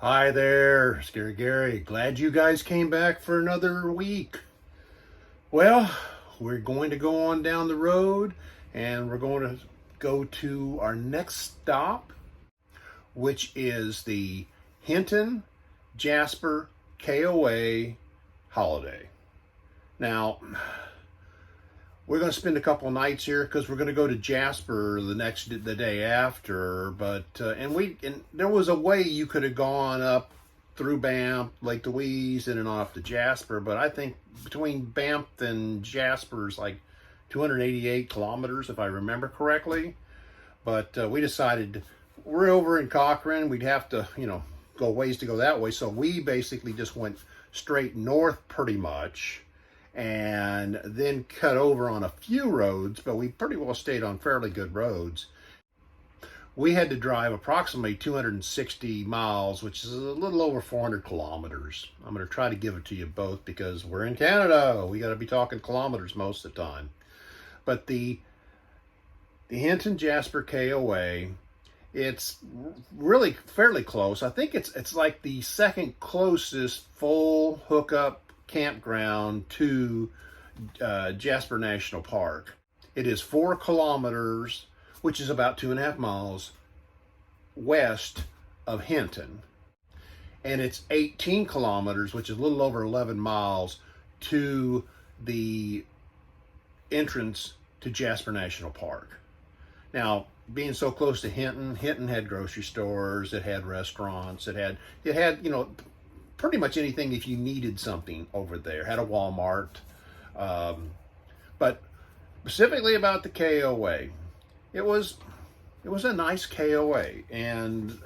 Hi there, Scary Gary. Glad you guys came back for another week. Well, we're going to go on down the road and we're going to go to our next stop, which is the Hinton Jasper KOA Holiday. Now, we're going to spend a couple nights here because we're going to go to Jasper the day after. But and there was a way you could have gone up through Banff, Lake Louise, in and off to Jasper. But I think between Banff and Jasper is like 288 kilometers, if I remember correctly. But we decided we're over in Cochrane. We'd have to, go ways to go that way. So we basically just went straight north pretty much, and then cut over on a few roads, but we pretty well stayed on fairly good roads. We had to drive approximately 260 miles, which is a little over 400 kilometers. I'm going to try to give it to you both because we're in Canada. We got to be talking kilometers most of the time. But the Hinton Jasper KOA, it's really fairly close. I think it's like the second closest full hookup campground to Jasper National Park. It is 4 kilometers, which is about 2.5 miles west of Hinton. And it's 18 kilometers, which is a little over 11 miles to the entrance to Jasper National Park. Now, being so close to Hinton had grocery stores, it had restaurants, it had pretty much anything if you needed something over there. Had a Walmart. But specifically about the KOA, it was a nice KOA, and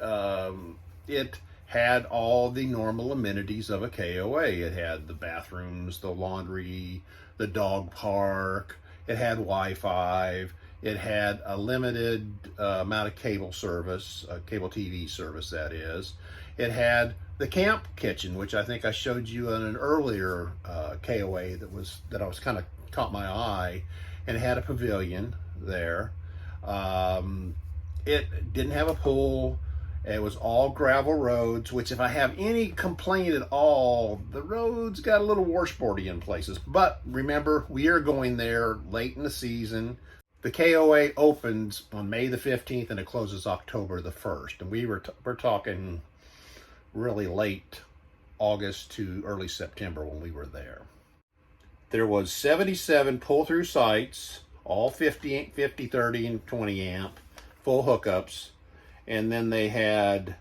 it had all the normal amenities of a KOA. It had the bathrooms, the laundry, the dog park. It had Wi-Fi. It had a limited amount of cable service, cable TV service, that is. It had the camp kitchen, which I think I showed you in an earlier KOA that I was kind of caught my eye, and it had a pavilion there. It didn't have a pool. It was all gravel roads, which if I have any complaint at all, the roads got a little washboardy in places. But remember, we are going there late in the season. The KOA opens on May the 15th and it closes October the 1st. And we're talking really late August to early September when we were there. There was 77 pull-through sites, all 50, 30, and 20 amp, full hookups. And then they had,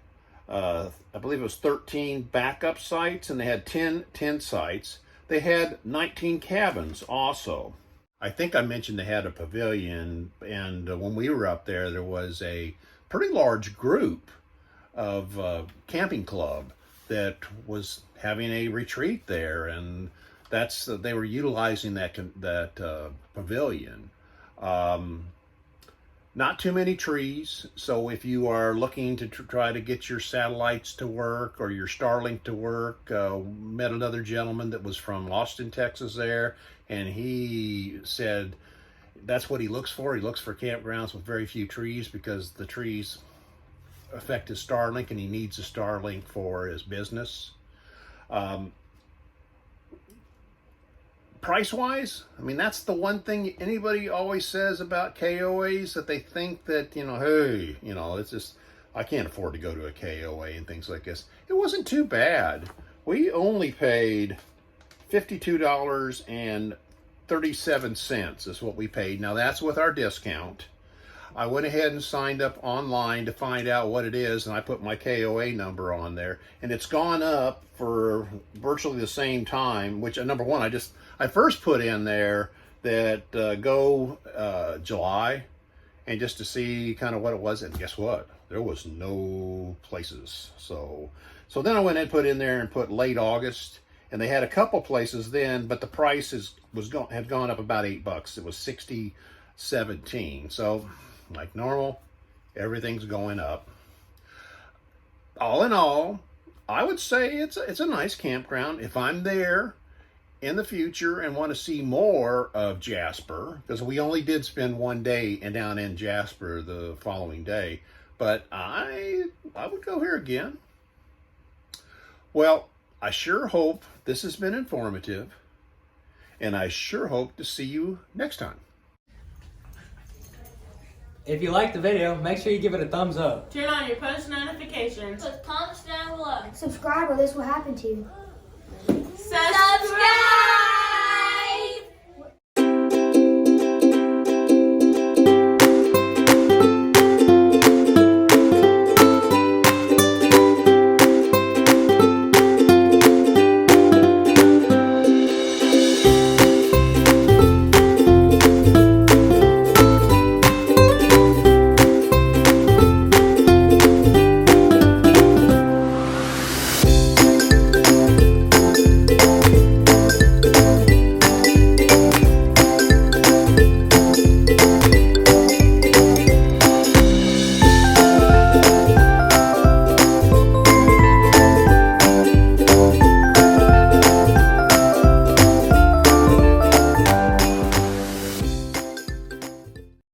I believe it was 13 backup sites, and they had 10 tent sites. They had 19 cabins also. I think I mentioned they had a pavilion, and when we were up there, there was a pretty large group of camping club that was having a retreat there, and they were utilizing that pavilion. Not too many trees, so if you are looking to try to get your satellites to work or your Starlink to work, met another gentleman that was from Austin, Texas there, and he said that's what he looks for. He looks for campgrounds with very few trees because the trees affect his Starlink, and he needs a Starlink for his business. Price-wise, I mean, that's the one thing anybody always says about KOAs, that they think that, hey, it's just, I can't afford to go to a KOA and things like this. It wasn't too bad. We only paid $52.37 is what we paid. Now, that's with our discount. I went ahead and signed up online to find out what it is, and I put my KOA number on there, and it's gone up for virtually the same time, which, number one, I first put in there that go July, and just to see kind of what it was, and guess what? There was no places. So then I went and put in there and put late August, and they had a couple places then, but the price had gone up about $8. It was $60.17. So like normal, everything's going up. All in all, I would say it's a nice campground. If I'm there in the future and want to see more of Jasper, because we only did spend one day down in Jasper the following day, but I would go here again. Well, I sure hope this has been informative, and I sure hope to see you next time. If you liked the video, make sure you give it a thumbs up. Turn on your post notifications. Put comments down below. Subscribe or this will happen to you.